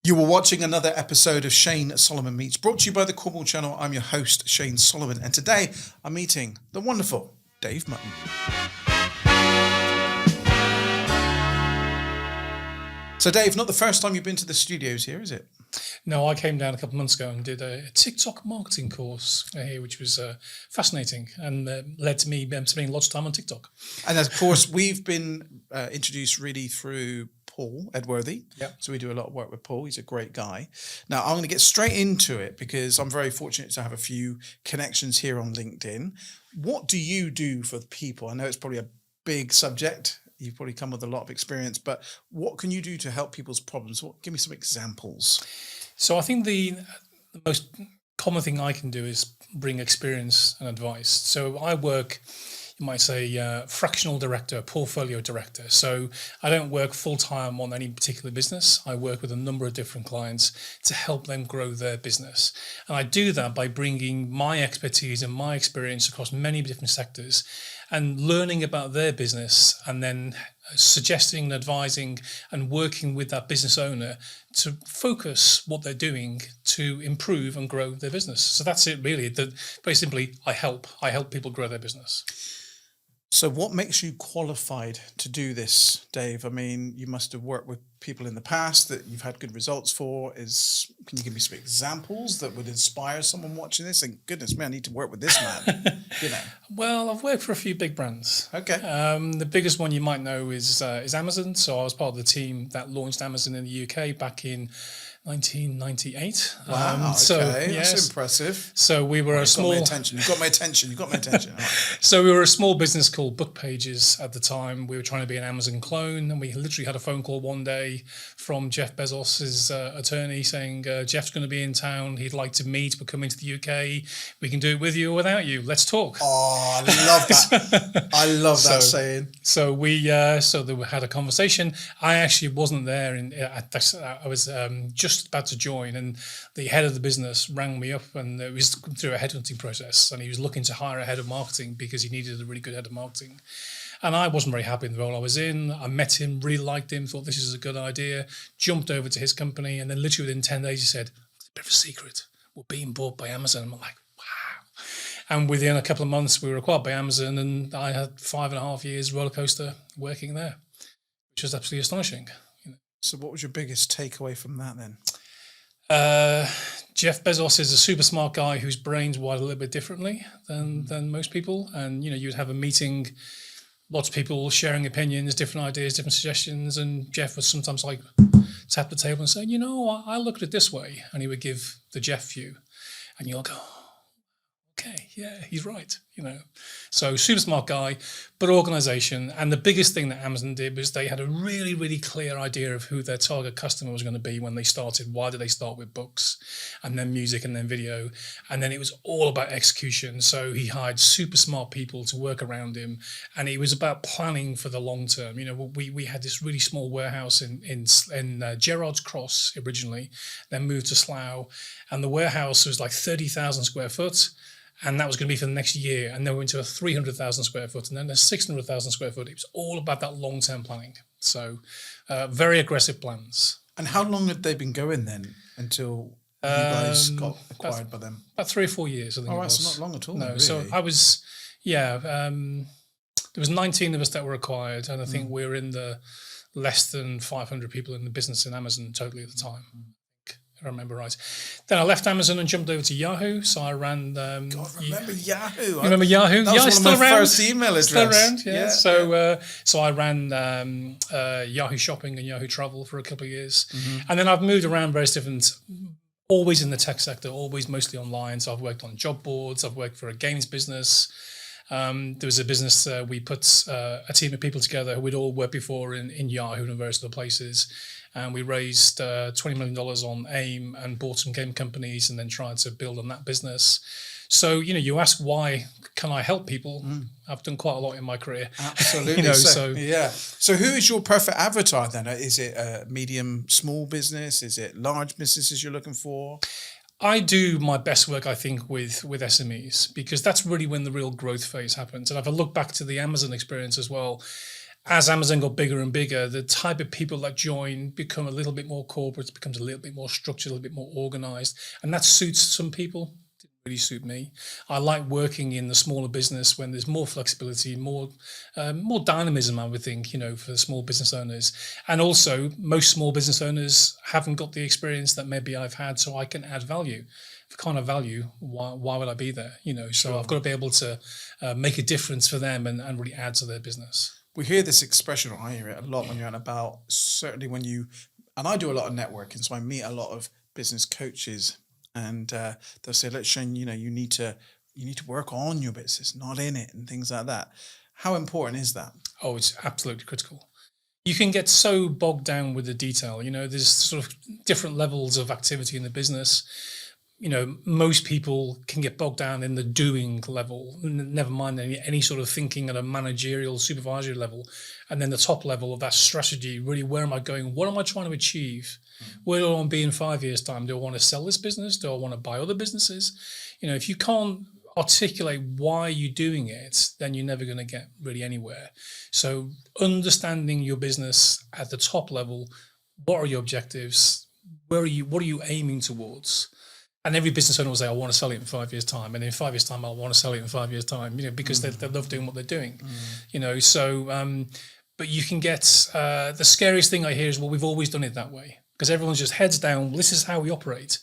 You were watching another episode of Shane Solomon Meets, brought to you by the Cornwall Channel. I'm your host, Shane Solomon, and today I'm meeting the wonderful Dave Mutton. So Dave, not the first time you've been to the studios here, is it? No, I came down a couple of months ago and did a TikTok marketing course here, which was fascinating and led to me spending lots of time on TikTok. And of course, we've been introduced really through Paul Edworthy. Yep. So we do a lot of work with Paul. He's a great guy. Now, I'm going to get straight into it because I'm very fortunate to have a few connections here on LinkedIn. What do you do for the people? I know it's probably a big subject. You've probably come with a lot of experience, but what can you do to help people's problems? Give me some examples. So I think the most common thing I can do is bring experience and advice. So I work, you might say, fractional director, portfolio director. So I don't work full-time on any particular business. I work with a number of different clients to help them grow their business. And I do that by bringing my expertise and my experience across many different sectors and learning about their business and then suggesting and advising and working with that business owner to focus what they're doing to improve and grow their business. So that's it really. Very simply, I help people grow their business. So what makes you qualified to do this, Dave? I mean, you must have worked with people in the past that you've had good results for. Can you give me some examples that would inspire someone watching this? And goodness me, I need to work with this man. Well, I've worked for a few big brands. Okay. The biggest one you might know is Amazon. So I was part of the team that launched Amazon in the UK back in 1998. Wow, okay, that's impressive. So we were You've got my attention. Right. So we were a small business called Book Pages at the time. We were trying to be an Amazon clone, and we literally had a phone call one day from Jeff Bezos' attorney saying, Jeff's going to be in town. He'd like to meet. We're coming to the UK. We can do it with you or without you. Let's talk. Oh, I love that. I love that saying. So we had a conversation. I actually wasn't there. I was just about to join, and the head of the business rang me up, and it was through a headhunting process, and he was looking to hire a head of marketing because he needed a really good head of marketing. And I wasn't very happy in the role I was in. I met him, really liked him, thought this is a good idea, jumped over to his company, and then literally within 10 days he said, it's a bit of a secret, we're being bought by Amazon. I'm like, wow. And within a couple of months we were acquired by Amazon, and I had 5.5 years roller coaster working there, which was absolutely astonishing. So what was your biggest takeaway from that then? Jeff Bezos is a super smart guy whose brain's wired a little bit differently than most people. And, you'd have a meeting, lots of people sharing opinions, different ideas, different suggestions. And Jeff would sometimes tap the table and say, I look at it this way. And he would give the Jeff view. And you'll go, okay, yeah, he's right. So super smart guy, but organization. And the biggest thing that Amazon did was they had a really, really clear idea of who their target customer was going to be when they started. Why did they start with books and then music and then video? And then it was all about execution. So he hired super smart people to work around him. And it was about planning for the long term. We had this really small warehouse in Gerrard's Cross originally, then moved to Slough. And the warehouse was like 30,000 square foot. And that was going to be for the next year. And then we went to a 300,000 square foot and then a 600,000 square foot. It was all about that long-term planning. So very aggressive plans. And how long had they been going then until you guys got acquired by them? About 3 or 4 years, I think. Oh, that's not long at all. No, really. So I was, there was 19 of us that were acquired. And I think we were in the less than 500 people in the business in Amazon totally at the time. If I remember right. Then I left Amazon and jumped over to Yahoo. So I ran. God, remember Yahoo? You remember Yahoo? That was one of my first email address. Still around, yeah. So I ran Yahoo Shopping and Yahoo Travel for a couple of years, and then I've moved around various different. Always in the tech sector, always mostly online. So I've worked on job boards. I've worked for a games business. There was a business we put a team of people together who we'd all worked before in Yahoo and various other places. And we raised $20 million on AIM and bought some game companies and then tried to build on that business. So, you ask why can I help people? I've done quite a lot in my career. Absolutely. So who is your perfect avatar then? Is it a medium, small business? Is it large businesses you're looking for? I do my best work, I think, with SMEs because that's really when the real growth phase happens. And if I look back to the Amazon experience as well, as Amazon got bigger and bigger, the type of people that join become a little bit more corporate, becomes a little bit more structured, a little bit more organized. And that suits some people. Didn't really suit me. I like working in the smaller business when there's more flexibility, more dynamism, I would think, for the small business owners. And also, most small business owners haven't got the experience that maybe I've had, so I can add value. If I can't have value, why would I be there? So I've got to be able to make a difference for them and really add to their business. We hear this expression, or I hear it a lot when you're out and about, certainly and I do a lot of networking, so I meet a lot of business coaches, and they'll say, look, Shane, you need to work on your business, not in it, and things like that. How important is that? Oh, it's absolutely critical. You can get so bogged down with the detail. There's sort of different levels of activity in the business. Most people can get bogged down in the doing level, never mind any sort of thinking at a managerial, supervisory level. And then the top level of that strategy, really, where am I going? What am I trying to achieve? Where do I want to be in 5 years' time? Do I want to sell this business? Do I want to buy other businesses? If you can't articulate why you're doing it, then you're never going to get really anywhere. So understanding your business at the top level, what are your objectives? What are you aiming towards? And every business owner will say, I want to sell it in 5 years' time. And in 5 years' time, I want to sell it in 5 years' time, because they love doing what they're doing, but you can get, the scariest thing I hear is, well, we've always done it that way. Because everyone's just heads down, this is how we operate.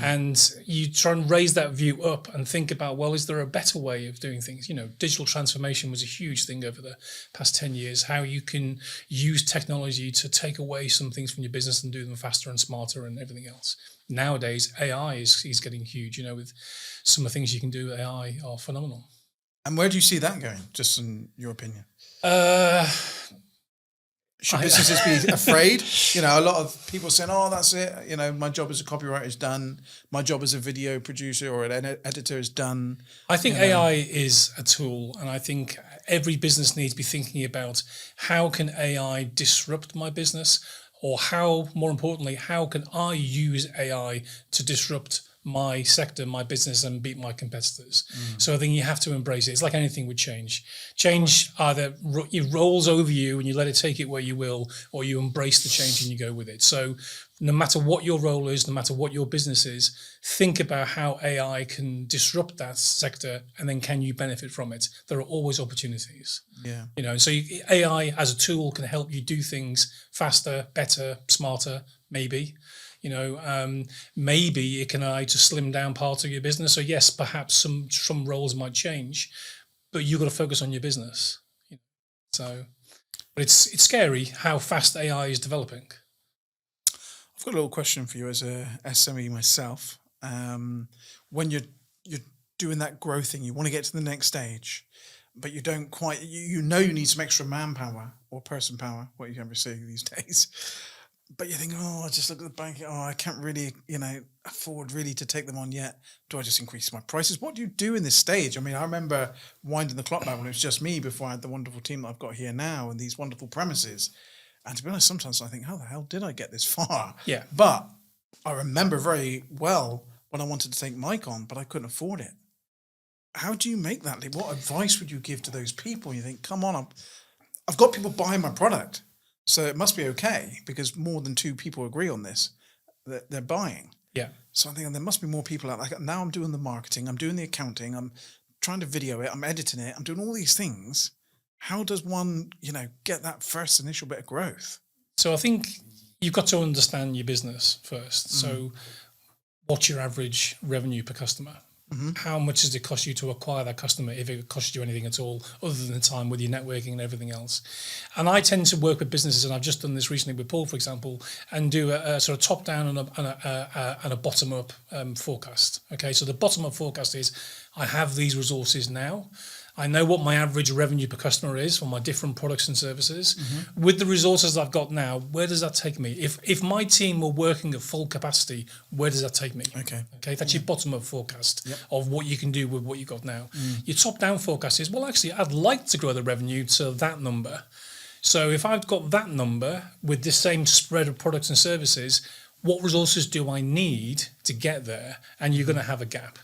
And you try and raise that view up and think about, well, is there a better way of doing things? Digital transformation was a huge thing over the past 10 years, how you can use technology to take away some things from your business and do them faster and smarter and everything else. Nowadays, AI is getting huge, with some of the things you can do with AI are phenomenal. And where do you see that going, just in your opinion? Should businesses be afraid? A lot of people saying, oh, that's it. My job as a copywriter is done. My job as a video producer or an editor is done. I think AI is a tool, and I think every business needs to be thinking about, how can AI disrupt my business? Or more importantly, how can I use AI to disrupt my sector, my business, and beat my competitors? So I think you have to embrace it. It's like anything with change. Change either it rolls over you and you let it take it where you will, or you embrace the change and you go with it. So no matter what your role is, no matter what your business is, think about how AI can disrupt that sector, and then can you benefit from it? There are always opportunities. Yeah. So AI as a tool can help you do things faster, better, smarter, maybe. Maybe it can allow you to slim down parts of your business. So yes, perhaps some roles might change, but you've got to focus on your business. So, but it's scary how fast AI is developing. I've got a little question for you as a SME myself. When you're doing that growth thing, you want to get to the next stage, but you don't quite. You need some extra manpower or person power, what you can say these days. But you think, I just look at the bank. I can't really, afford really to take them on yet. Do I just increase my prices? What do you do in this stage? I mean, I remember winding the clock back when it was just me before I had the wonderful team that I've got here now and these wonderful premises. And to be honest, sometimes I think, how the hell did I get this far? Yeah. But I remember very well when I wanted to take Mike on, but I couldn't afford it. How do you make that leap? What advice would you give to those people? You think, come on, I've got people buying my product. So it must be okay, because more than 2 people agree on this, that they're buying. Yeah. So I'm thinking there must be more people out there. Now I'm doing the marketing, I'm doing the accounting, I'm trying to video it, I'm editing it, I'm doing all these things. How does one, get that first initial bit of growth? So I think you've got to understand your business first. So what's your average revenue per customer? How much does it cost you to acquire that customer, if it costs you anything at all, other than the time with your networking and everything else? And I tend to work with businesses, and I've just done this recently with Paul, for example, and do a sort of top down and a bottom up forecast. Okay, so the bottom up forecast is, I have these resources now. I know what my average revenue per customer is for my different products and services. With the resources I've got now, where does that take me? If my team were working at full capacity, where does that take me? Okay, that's your bottom up forecast of what you can do with what you've got now. Your top down forecast is, well, actually, I'd like to grow the revenue to that number. So if I've got that number with the same spread of products and services, what resources do I need to get there? And you're going to have a gap.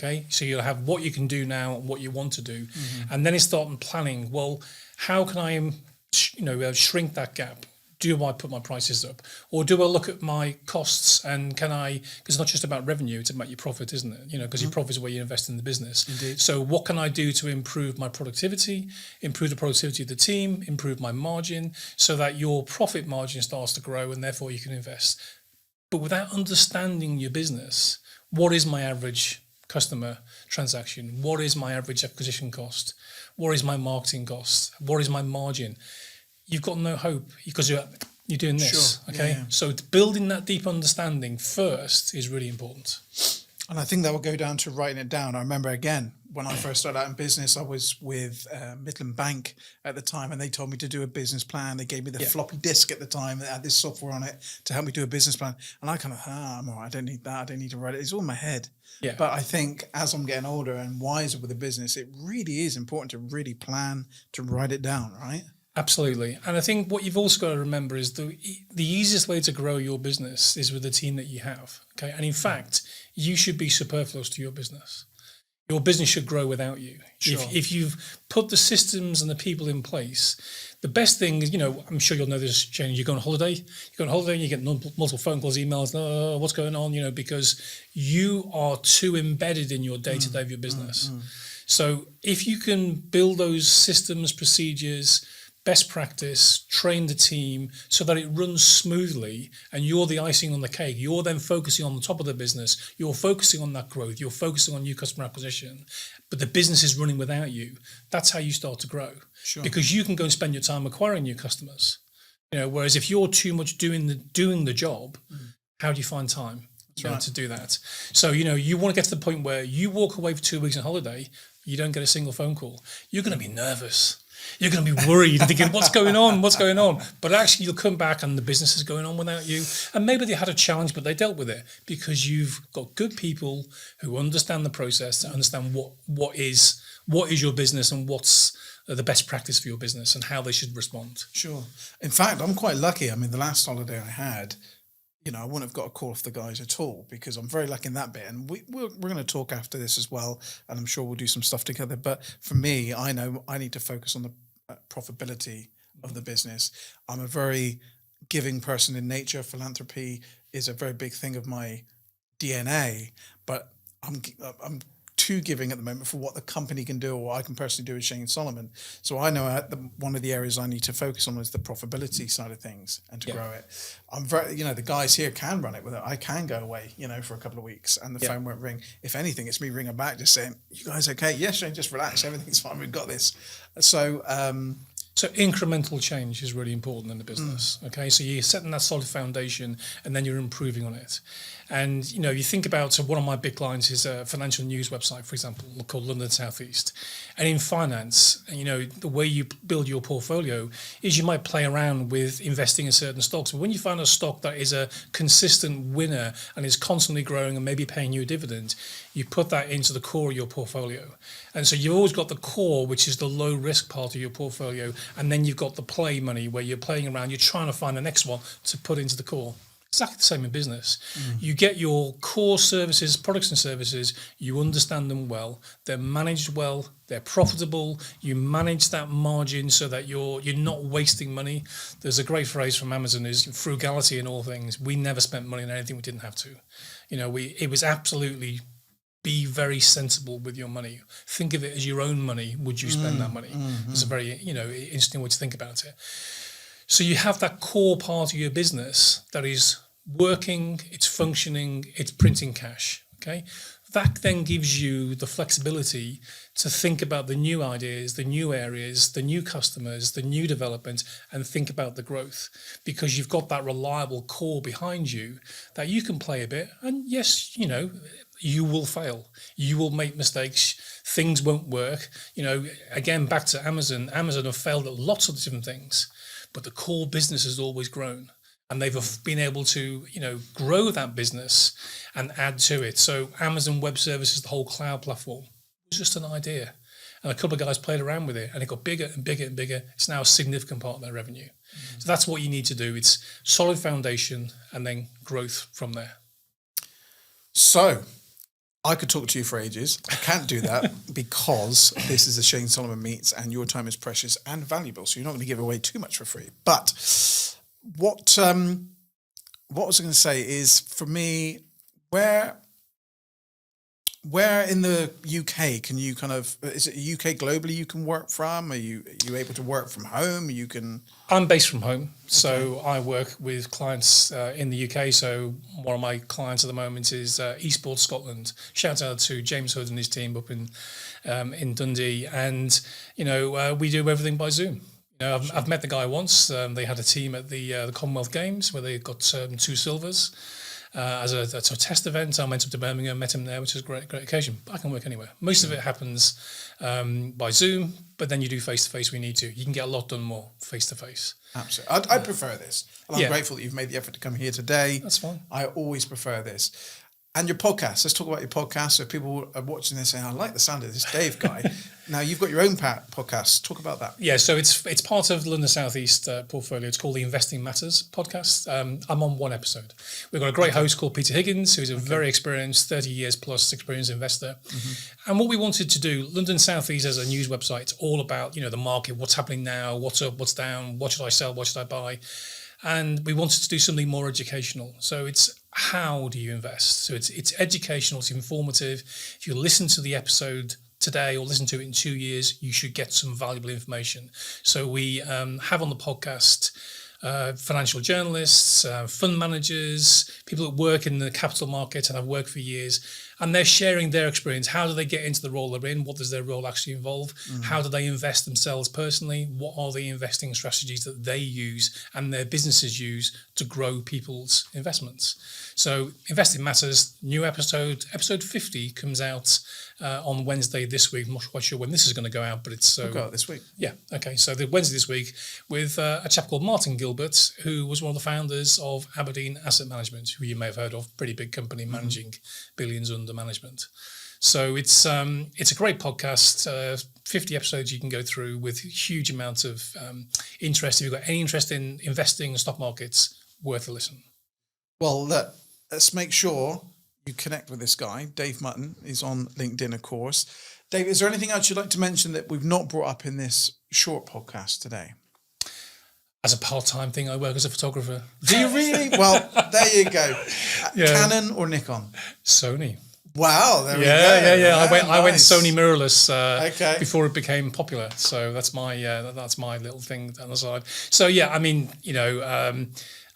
Okay, so you'll have what you can do now and what you want to do. And then it's starting planning. Well, how can I shrink that gap? Do I put my prices up, or do I look at my costs and can I? Because it's not just about revenue; it's about your profit, isn't it? Because your profit is where you invest in the business. Indeed. So, what can I do to improve my productivity, improve the productivity of the team, improve my margin, so that your profit margin starts to grow, and therefore you can invest. But without understanding your business, what is my average customer transaction? What is my average acquisition cost? What is my marketing cost? What is my margin? You've got no hope because you're doing this. Sure. Okay. Yeah. So building that deep understanding first is really important. And I think that will go down to writing it down. I remember, again, when I first started out in business, I was with Midland Bank at the time, and they told me to do a business plan. They gave me the floppy disk at the time that had this software on it to help me do a business plan. And I kind of, I'm all right. I don't need that. I don't need to write it. It's all in my head. Yeah. But I think as I'm getting older and wiser with the business, it really is important to really plan, to write it down, right? Absolutely. And I think what you've also got to remember is the easiest way to grow your business is with the team that you have. Okay. And in fact, you should be superfluous to your business. Your business should grow without you. Sure. If you've put the systems and the people in place, the best thing is, I'm sure you'll know this, Jane, you go on holiday and you get multiple phone calls, emails, what's going on, because you are too embedded in your day-to-day of your business. So if you can build those systems, procedures, best practice, train the team so that it runs smoothly and you're the icing on the cake. You're then focusing on the top of the business. You're focusing on that growth. You're focusing on new customer acquisition, but the business is running without you. That's how you start to grow. Sure. Because you can go and spend your time acquiring new customers. Whereas if you're too much doing the job, how do you find time to do that? So, you want to get to the point where you walk away for 2 weeks on holiday, you don't get a single phone call. You're going to be nervous. You're going to be worried, thinking, what's going on? What's going on? But actually, you'll come back and the business is going on without you. And maybe they had a challenge, but they dealt with it because you've got good people who understand the process, understand what is your business and what's the best practice for your business and how they should respond. Sure. In fact, I'm quite lucky. I mean, the last holiday I had, I wouldn't have got a call off the guys at all because I'm very lucky in that bit. And we're going to talk after this as well, and I'm sure we'll do some stuff together. But for me, I know I need to focus on the profitability of the business. I'm a very giving person in nature. Philanthropy is a very big thing of my DNA, but I'm too giving at the moment for what the company can do or what I can personally do with Shane Solomon. So I know one of the areas I need to focus on is the profitability side of things and to grow it. I'm very, the guys here can run it with it. I can go away, for a couple of weeks and the phone won't ring. If anything, it's me ringing back just saying, you guys okay? Yes, Shane, just relax. Everything's fine. We've got this. So incremental change is really important in the business. Okay, so you're setting that solid foundation, and then you're improving on it. And you think about one of my big clients is a financial news website, for example, called London South East. And in finance, the way you build your portfolio is you might play around with investing in certain stocks. But when you find a stock that is a consistent winner and is constantly growing and maybe paying you a dividend, you put that into the core of your portfolio. And so you've always got the core, which is the low risk part of your portfolio. And then you've got the play money where you're playing around, you're trying to find the next one to put into the core. Exactly the same in business. You get your core services, products and services, you understand them well, they're managed well, they're profitable, you manage that margin so that you're not wasting money. There's a great phrase from Amazon is frugality in all things. We never spent money on anything we didn't have to. It was absolutely be very sensible with your money. Think of it as your own money. Would you spend that money? It's a very, interesting way to think about it. So you have that core part of your business that is working, it's functioning, it's printing cash. Okay. That then gives you the flexibility to think about the new ideas, the new areas, the new customers, the new development, and think about the growth because you've got that reliable core behind you that you can play a bit. And yes, you will fail. You will make mistakes. Things won't work. Again, back to Amazon. Amazon have failed at lots of different things, but the core business has always grown. And they've been able to, grow that business and add to it. So Amazon Web Services, the whole cloud platform, was just an idea. And a couple of guys played around with it and it got bigger and bigger and bigger. It's now a significant part of their revenue. So that's what you need to do. It's solid foundation and then growth from there. So I could talk to you for ages. I can't do that because this is a Shane Solomon Meets and your time is precious and valuable. So you're not going to give away too much for free. But what was I going to say is, for me, where in the UK can you is it UK globally you can work from? Are you able to work from home? I'm based from home, so I work with clients in the UK. So one of my clients at the moment is Esports Scotland. Shout out to James Hood and his team up in Dundee, and we do everything by Zoom. I've met the guy once. They had a team at the Commonwealth Games where they got 2 silvers. As a test event, I went up to Birmingham, met him there, which is a great occasion. But I can work anywhere. Most of it happens by Zoom, but then you do face-to-face when you need to. You can get a lot done more face-to-face. Absolutely. I prefer this. And I'm grateful that you've made the effort to come here today. That's fine. I always prefer this. And your podcast. Let's talk about your podcast. So people are watching this saying, I like the sound of this Dave guy. Now, you've got your own podcast. Talk about that. Yeah, so it's part of the London South East portfolio. It's called the Investing Matters podcast. I'm on 1 episode. We've got a great host called Peter Higgins, who's a very experienced, 30 years plus experienced investor. Mm-hmm. And what we wanted to do, London South East as a news website, it's all about, the market, what's happening now, what's up, what's down, what should I sell, what should I buy? And we wanted to do something more educational. So it's how do you invest? So it's educational, it's informative. If you listen to the episode today or listen to it in 2 years, you should get some valuable information. So we have on the podcast financial journalists, fund managers, people that work in the capital market and have worked for years, and they're sharing their experience. How do they get into the role they're in? What does their role actually involve? Mm-hmm. How do they invest themselves personally? What are the investing strategies that they use and their businesses use to grow people's investments? So Investing Matters, new episode 50 comes out on Wednesday this week. I'm not quite sure when this is going to go out, but it's this week. Yeah, okay. So the Wednesday this week with a chap called Martin Gilbert, who was one of the founders of Aberdeen Asset Management, who you may have heard of, pretty big company managing billions under management. So it's a great podcast, 50 episodes you can go through with huge amounts of interest. If you've got any interest in investing in stock markets, worth a listen. Well, let's make sure you connect with this guy. Dave Mutton is on LinkedIn, of course. Dave, is there anything else you'd like to mention that we've not brought up in this short podcast today? As a part-time thing, I work as a photographer. Do you really? Well, there you go. Canon or Nikon? Sony. Wow, there we go. Yeah. I went Sony mirrorless before it became popular. So that's my little thing on the side. So yeah, I mean,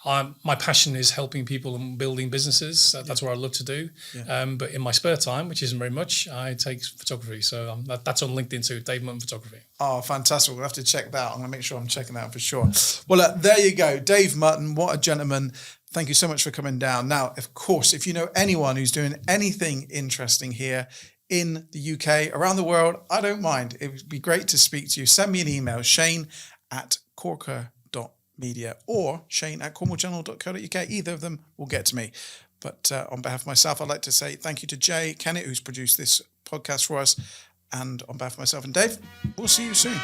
my passion is helping people and building businesses. That's what I love to do. Yeah. But in my spare time, which isn't very much, I take photography. So that's on LinkedIn too, Dave Mutton Photography. Oh, fantastic. We'll have to check that out. I'm going to make sure I'm checking that out for sure. Well, there you go. Dave Mutton, what a gentleman. Thank you so much for coming down. Now, of course, if you know anyone who's doing anything interesting here in the UK, around the world, I don't mind. It would be great to speak to you. Send me an email, shane@corker.media or shane@cornwalljournal.co.uk. Either of them will get to me. But on behalf of myself, I'd like to say thank you to Jay Kennett, who's produced this podcast for us. And on behalf of myself and Dave, we'll see you soon.